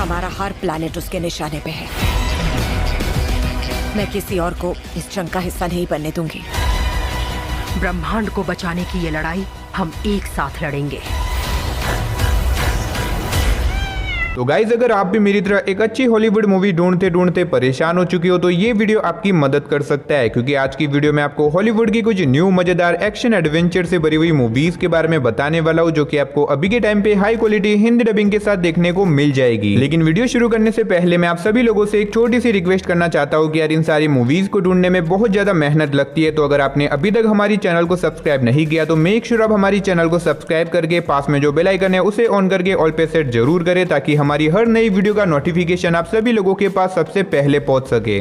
हमारा हर प्लैनेट उसके निशाने पे है। मैं किसी और को इस जंग का हिस्सा नहीं बनने दूंगी। ब्रह्मांड को बचाने की ये लड़ाई हम एक साथ लड़ेंगे। तो गाइज, अगर आप भी मेरी तरह एक अच्छी हॉलीवुड मूवी ढूंढते ढूंढते परेशान हो चुकी हो तो ये वीडियो आपकी मदद कर सकता है, क्योंकि आज की वीडियो में आपको हॉलीवुड की कुछ न्यू मजेदार एक्शन एडवेंचर से भरी हुई मूवीज के बारे में बताने वाला हूँ, जो कि आपको अभी के टाइम पे हाई क्वालिटी हिंदी डबिंग के साथ देखने को मिल जाएगी। लेकिन वीडियो शुरू करने से पहले मैं आप सभी लोगों से एक छोटी सी रिक्वेस्ट करना चाहता हूँ कि यार इन सारी मूवीज को ढूंढने में बहुत ज्यादा मेहनत लगती है, तो अगर आपने अभी तक हमारी चैनल को सब्सक्राइब नहीं किया तो मेक श्योर आप हमारी चैनल को सब्सक्राइब करके पास में जो बेल आइकन है उसे ऑन करके ऑल पे सेट जरूर करें, ताकि हमारी हर नई वीडियो का नोटिफिकेशन आप सभी लोगों के पास सबसे पहले पहुंच सके।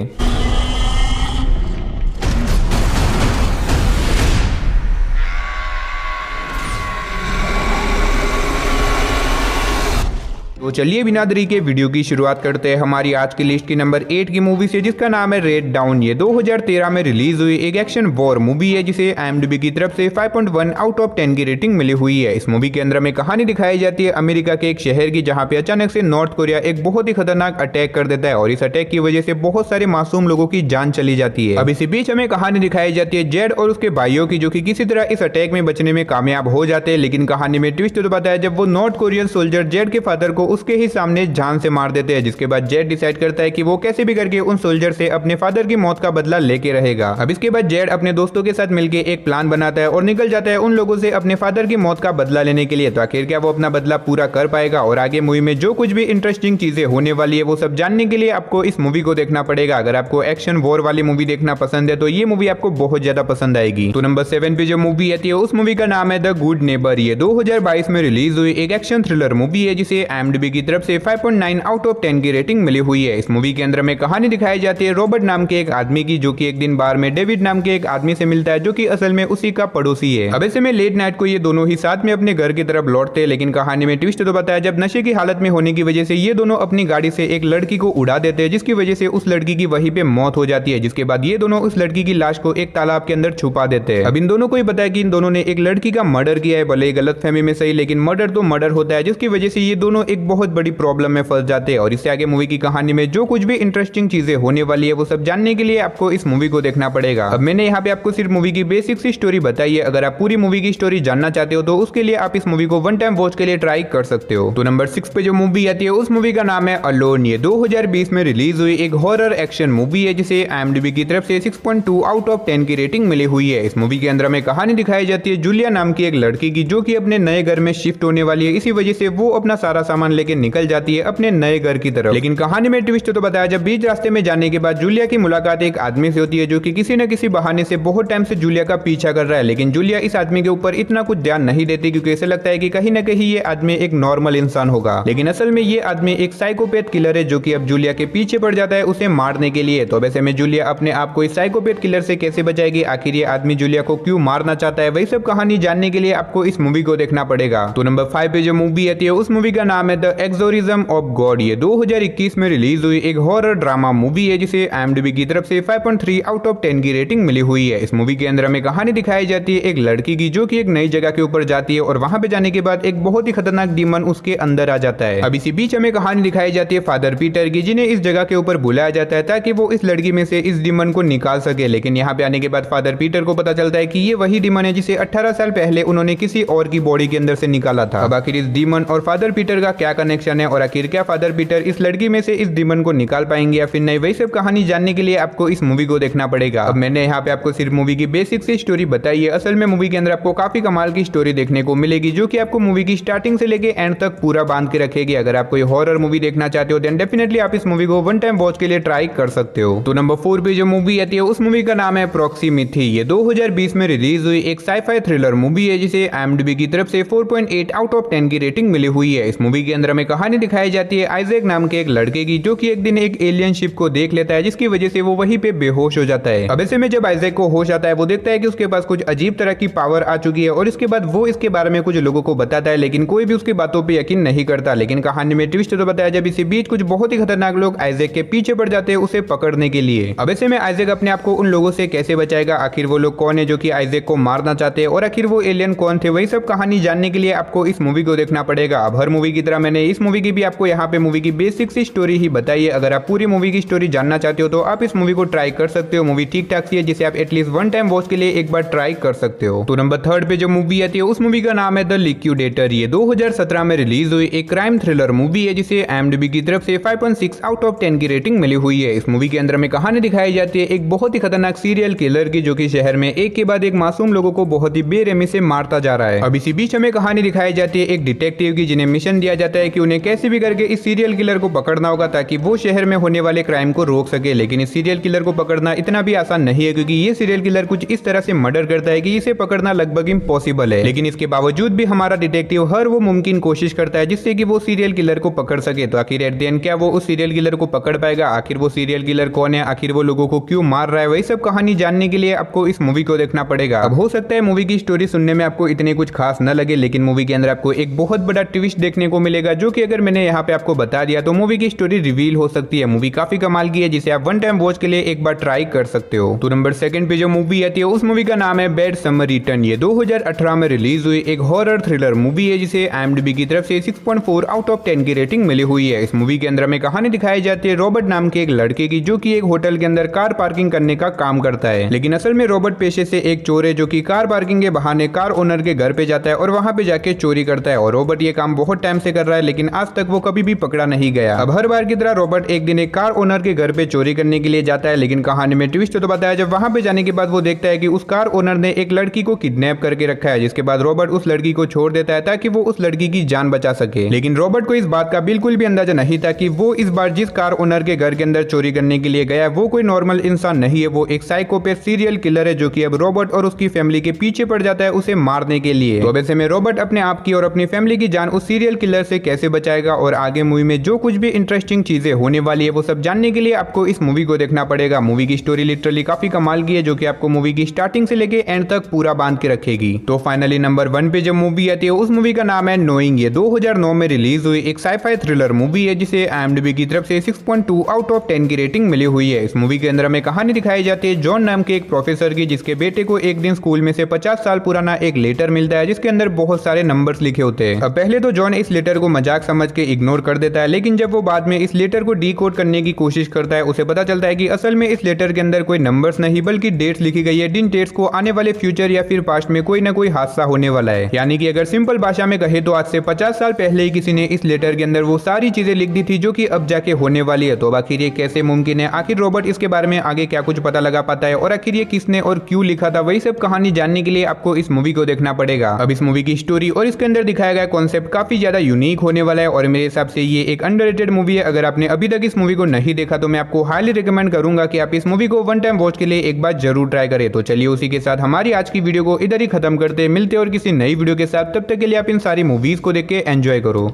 तो चलिए बिना देरी के वीडियो की शुरुआत करते हैं हमारी आज की लिस्ट की नंबर 8 की मूवी से, जिसका नाम है रेड डाउन। ये 2013 में रिलीज हुई एक एक्शन वॉर मूवी है, जिसे IMDb की तरफ से 5.1 आउट ऑफ 10 की रेटिंग मिली हुई है। इस मूवी के अंदर में कहानी दिखाई जाती है अमेरिका के एक शहर की, जहां पे अचानक से नॉर्थ कोरिया एक बहुत ही खतरनाक अटैक कर देता है और इस अटैक की वजह से बहुत सारे मासूम लोगों की जान चली जाती है। अब इसी बीच हमें कहानी दिखाई जाती है जेड और उसके भाइयों की, जो कि किसी तरह इस अटैक में बचने में कामयाब हो जाते हैं। लेकिन कहानी में ट्विस्ट तो पता है जब वो नॉर्थ कोरियन सोल्जर जेड के फादर को उसके ही सामने जान से मार देते हैं, जिसके बाद जेड डिसाइड करता है कि वो कैसे भी करके उन सोल्जर से अपने फादर की मौत का बदला लेके रहेगा। अब इसके बाद जेड अपने दोस्तों के साथ मिलकर एक प्लान बनाता है और निकल जाता है उन लोगों से अपने फादर की मौत का बदला लेने के लिए। तो आखिर क्या वो अपना बदला पूरा कर पाएगा? और आगे मूवी में जो कुछ भी इंटरेस्टिंग चीजें होने वाली है वो सब जानने के लिए आपको इस मूवी को देखना पड़ेगा। अगर आपको एक्शन वॉर वाली मूवी देखना पसंद है तो ये मूवी आपको बहुत ज्यादा पसंद आएगी। तो नंबर 7 पे जो मूवी आती है उस मूवी का नाम है द गुड नेबर। ये 2022 में रिलीज हुई एक एक्शन थ्रिलर मूवी है, जिसे IMDb की तरफ से 5.9 आउट ऑफ 10 की रेटिंग मिली हुई है। इस मूवी के अंदर में कहानी दिखाई जाती है रॉबर्ट नाम के एक आदमी की, जो कि एक दिन बार में डेविड नाम के एक आदमी से मिलता है, जो कि असल में उसी का पड़ोसी है। अब ऐसे में लेट नाइट को ये दोनों ही साथ में अपने घर की तरफ लौटते हैं, लेकिन कहानी में ट्विस्ट तो बताया जब नशे की हालत में होने की वजह से ये दोनों अपनी गाड़ी से एक लड़की को उड़ा देते हैं, जिसकी वजह से उस लड़की की वहीं पे मौत हो जाती है। जिसके बाद ये दोनों उस लड़की की लाश को एक तालाब के अंदर छुपा देते हैं। अब इन दोनों को ही पता है कि इन दोनों ने एक लड़की का मर्डर किया है, भले ही गलतफहमी में सही, लेकिन मर्डर तो मर्डर होता है, जिसकी वजह से ये दोनों एक बहुत बड़ी प्रॉब्लम में फंस जाते हैं। और इससे आगे मूवी की कहानी में जो कुछ भी इंटरेस्टिंग चीजें होने वाली है वो सब जानने के लिए आपको इस मूवी को देखना पड़ेगा। अब मैंने यहाँ पे आपको सिर्फ मूवी की बेसिक सी स्टोरी बताई है। अगर आप पूरी मूवी की स्टोरी जानना चाहते हो तो उसके लिए आप इस मूवी को वन टाइम वॉच के लिए ट्राई कर सकते हो। तो नंबर 6 पे जो मूवी आती है उस मूवी का नाम है अलोन। ये 2020 में रिलीज हुई एक हॉरर एक्शन मूवी है, जिसे IMDb की तरफ से 6.2 आउट ऑफ 10 की रेटिंग मिली हुई है। इस मूवी के अंदर में कहानी दिखाई जाती है जूलिया नाम की एक लड़की की, जो कि अपने नए घर में शिफ्ट होने वाली है। इसी वजह से वो अपना सारा सामान लेके निकल जाती है अपने नए घर की तरफ। लेकिन कहानी में ट्विस्ट तो बताया जब बीच रास्ते में जाने के बाद जूलिया की मुलाकात एक आदमी से होती है, जो कि किसी न किसी बहाने से बहुत टाइम से जूलिया का पीछा कर रहा है। लेकिन जूलिया इस आदमी के ऊपर इतना कुछ ध्यान नहीं देती, क्योंकि ऐसा लगता है कि कहीं न कहीं ये आदमी एक नॉर्मल इंसान होगा। लेकिन असल में ये आदमी एक साइकोपैथ किलर है, जो कि अब जूलिया के पीछे पड़ जाता है उसे मारने के लिए। तो वैसे में जूलिया अपने आप को इस साइकोपैथ किलर से कैसे बचाएगी, आखिर ये आदमी जूलिया को क्यों मारना चाहता है, वही सब कहानी जानने के लिए आपको इस मूवी को देखना पड़ेगा। तो नंबर 5 पे जो मूवी आती है उस मूवी का नाम है द एक्सोरिज्म ऑफ गॉड। ये 2021 में रिलीज हुई एक हॉरर ड्रामा मूवी है, जिसे IMDb की तरफ से 5.3 आउट ऑफ 10 की रेटिंग मिली हुई है। इस मूवी के अंदर हमें कहानी दिखाई जाती है एक लड़की की, जो कि एक नई जगह के ऊपर जाती है और वहां पे जाने के बाद एक बहुत ही खतरनाक डीमन उसके अंदर आ जाता है। अब इसी बीच हमें कहानी दिखाई जाती है फादर पीटर की, जिन्हें इस जगह के ऊपर बुलाया जाता है ताकि वो इस लड़की में से इस डीमन को निकाल सके। लेकिन यहाँ पे आने के बाद फादर पीटर को पता चलता है कि ये वही डीमन है जिसे 18 साल पहले उन्होंने किसी और की बॉडी के अंदर से निकाला था। अब आखिर इस डीमन और फादर पीटर का क्या कनेक्शन है, और आखिर क्या फादर पीटर इस लड़की में से इस डीमन को निकाल पाएंगे या फिर नहीं, वही सब कहानी जानने के लिए आपको इस मूवी को देखना पड़ेगा। अब मैंने यहाँ पे आपको सिर्फ मूवी की बेसिक सी स्टोरी बताई है। असल में मूवी के अंदर आपको काफी कमाल की स्टोरी देखने को मिलेगी, जो कि आपको मूवी की स्टार्टिंग से लेके एंड तक पूरा बांध के रखेगी। अगर आप कोई हॉरर मूवी देखना चाहते हो देन डेफिनेटली आप इस मूवी को वन टाइम वॉच के लिए ट्राई कर सकते हो। तो नंबर 4 पे जो मूवी आती है उस मूवी का नाम है प्रॉक्सिमिटी। ये 2020 में रिलीज हुई एक साइफाई थ्रिलर मूवी है, जिसे IMDb की तरफ से 4.8 आउट ऑफ 10 की रेटिंग मिली हुई है। इस मूवी के अंदर में कहानी दिखाई जाती है आइजैक नाम के एक लड़के की, जो कि एक दिन एक एलियन शिप को देख लेता है, जिसकी वजह से वो वहीं पे बेहोश हो जाता है। अब ऐसे में जब आइजैक को होश आता है वो देखता है कि उसके पास कुछ अजीब तरह की पावर आ चुकी है, और इसके बाद वो इसके बारे में कुछ लोगों को बताता है, लेकिन कोई भी उसकी बातों पे यकीन नहीं करता। लेकिन कहानी में ट्विस्ट तो बताया जब इसी बीच कुछ बहुत ही खतरनाक लोग आइजैक के पीछे पड़ जाते हैं उसे पकड़ने के लिए। अब ऐसे में आइजैक अपने आप को उन लोगों से कैसे बचाएगा, आखिर वो लोग कौन है जो कि आइजैक को मारना चाहते हैं, और आखिर वो एलियन कौन थे, वही सब कहानी जानने के लिए आपको इस मूवी को देखना पड़ेगा। अब हर मूवी की तरह मैंने मैंने इस मूवी की भी आपको यहाँ पे मूवी की बेसिक सी स्टोरी ही बताई है। अगर आप पूरी मूवी की स्टोरी जानना चाहते हो तो आप इस मूवी को ट्राई कर सकते हो। मूवी ठीक ठाक सी है जिसे आप एटलीस्ट वन टाइम वॉच के लिए एक बार ट्राई कर सकते हो। तो नंबर 3 पे जो मूवी आती है उस मूवी का नाम है द लिक्विडेटर। ये 2017 में रिलीज हुई एक क्राइम थ्रिलर मूवी है जिसे IMDb की तरफ से 5.6 आउट ऑफ 10 की रेटिंग मिली हुई है। इस मूवी के अंदर में कहानी दिखाई जाती है एक बहुत ही खतरनाक सीरियल किलर की, जो कि शहर में एक के बाद एक मासूम लोगों को बहुत ही बेरहमी से मारता जा रहा है। अब इसी बीच हमें कहानी दिखाई जाती है एक डिटेक्टिव की, जिन्हें मिशन दिया जाता है कि उन्हें कैसे भी करके इस सीरियल किलर को पकड़ना होगा ताकि वो शहर में होने वाले क्राइम को रोक सके। लेकिन इस सीरियल किलर को पकड़ना इतना भी आसान नहीं है, क्योंकि ये सीरियल किलर कुछ इस तरह से मर्डर करता है कि इसे पकड़ना लगभग इम्पॉसिबल है। लेकिन इसके बावजूद भी हमारा डिटेक्टिव हर वो मुमकिन कोशिश करता है जिससे कि वो सीरियल किलर को पकड़ सके। तो आखिर एट द एंड क्या वो उस सीरियल किलर को पकड़ पाएगा? आखिर वो सीरियल किलर कौन है? आखिर वो लोगों को क्यों मार रहा है? वही सब कहानी जानने के लिए आपको इस मूवी को देखना पड़ेगा। अब हो सकता है मूवी की स्टोरी सुनने में आपको इतने कुछ खास न लगे, लेकिन मूवी के अंदर आपको एक बहुत बड़ा ट्विस्ट देखने को मिलेगा, जो कि अगर मैंने यहाँ पे आपको बता दिया तो मूवी की स्टोरी रिवील हो सकती है। मूवी काफी कमाल की है जिसे आप वन टाइम वॉच के लिए एक बार ट्राई कर सकते हो। तो नंबर 2 पे जो मूवी आती है उस मूवी का नाम है बैड समरिटन। ये 2018 में रिलीज हुई एक हॉरर थ्रिलर मूवी है जिसे IMDb की तरफ से 6.4 आउट ऑफ 10 की रेटिंग मिली हुई है। इस मूवी के अंदर में कहानी दिखाई जाती है रॉबर्ट नाम के एक लड़के की, जो कि एक होटल के अंदर कार पार्किंग करने का काम करता है। लेकिन असल में रॉबर्ट पेशे से एक चोर है, जो कि कार पार्किंग के बहाने कार ओनर के घर पे जाता है और वहां पे जाके चोरी करता है। और रॉबर्ट ये काम बहुत टाइम से कर रहा है, लेकिन आज तक वो कभी भी पकड़ा नहीं गया। अब हर बार की तरह रॉबर्ट एक दिन एक कार ओनर के घर पे चोरी करने के लिए जाता है, लेकिन कहानी में ट्विस्ट तो बताया जब वहां पे जाने के बाद वो देखता है कि उस कार ओनर ने एक लड़की को किडनैप करके रखा है। जिसके बाद रॉबर्ट उस लड़की को छोड़ देता है ताकि वो उस लड़की की जान बचा सके। लेकिन रॉबर्ट को इस बात का बिल्कुल भी अंदाजा नहीं था कि वो इस बार जिस कार ओनर के घर के अंदर चोरी करने के लिए गया वो कोई नॉर्मल इंसान नहीं है, वो एक साइकोपैथ सीरियल किलर है, जो कि अब रॉबर्ट और उसकी फैमिली के पीछे पड़ जाता है उसे मारने के लिए। तो वैसे में रॉबर्ट अपने आप की और अपनी फैमिली की जान उस सीरियल किलर से कैसे बचाएगा और आगे मूवी में जो कुछ भी इंटरेस्टिंग चीजें होने वाली है वो सब जानने के लिए आपको इस मूवी को देखना पड़ेगा। मूवी की स्टोरी लिटरली काफी कमाल की है, जो कि आपको मूवी की स्टार्टिंग से लेके एंड तक पूरा बांध के रखेगी। तो फाइनली नंबर 1 पे जो मूवी आती है उस मूवी का नाम है नोइंग। ये 2009 में रिलीज हुई एक साइफाई थ्रिलर मूवी है जिसे IMDb की तरफ से 6.2 आउट ऑफ 10 की रेटिंग मिली हुई है। इस मूवी के अंदर हमें कहानी दिखाई जाती है जॉन नाम के एक प्रोफेसर की, जिसके बेटे को एक दिन स्कूल में से 50 साल पुराना एक लेटर मिलता है जिसके अंदर बहुत सारे नंबर्स लिखे होते हैं। अब पहले तो जॉन इस लेटर को मजाक समझ के इग्नोर कर देता है, लेकिन जब वो बाद में इस लेटर को डीकोड करने की कोशिश करता है उसे पता चलता है कि असल में इस लेटर के अंदर कोई नंबर्स नहीं बल्कि डेट्स लिखी गई है, जिन डेट्स को आने वाले फ्यूचर या फिर पास्ट में कोई ना कोई हादसा होने वाला है। यानी कि अगर सिंपल भाषा में कहे तो आज से 50 साल पहले ही किसी ने इस लेटर के अंदर वो सारी चीजें लिख दी थी जो कि अब जाके होने वाली है। तो आखिर ये कैसे मुमकिन है? आखिर रॉबर्ट इसके बारे में आगे क्या कुछ पता लगा पाता है और आखिर ये किसने और क्यों लिखा था? वही सब कहानी जानने के लिए आपको इस मूवी को देखना पड़ेगा। अब इस मूवी की स्टोरी और इसके अंदर दिखाया गया कॉन्सेप्ट काफी ज्यादा यूनिक होने वाला है और मेरे हिसाब से ये एक अंडररेटेड मूवी है। अगर आपने अभी तक इस मूवी को नहीं देखा तो मैं आपको हाईली रिकमेंड करूंगा कि आप इस मूवी को वन टाइम वॉच के लिए एक बार जरूर ट्राई करें। तो चलिए उसी के साथ हमारी आज की वीडियो को इधर ही खत्म करते, मिलते और किसी नई वीडियो के साथ। तब तक के लिए आप इन सारी मूवीज को देख के एंजॉय करो।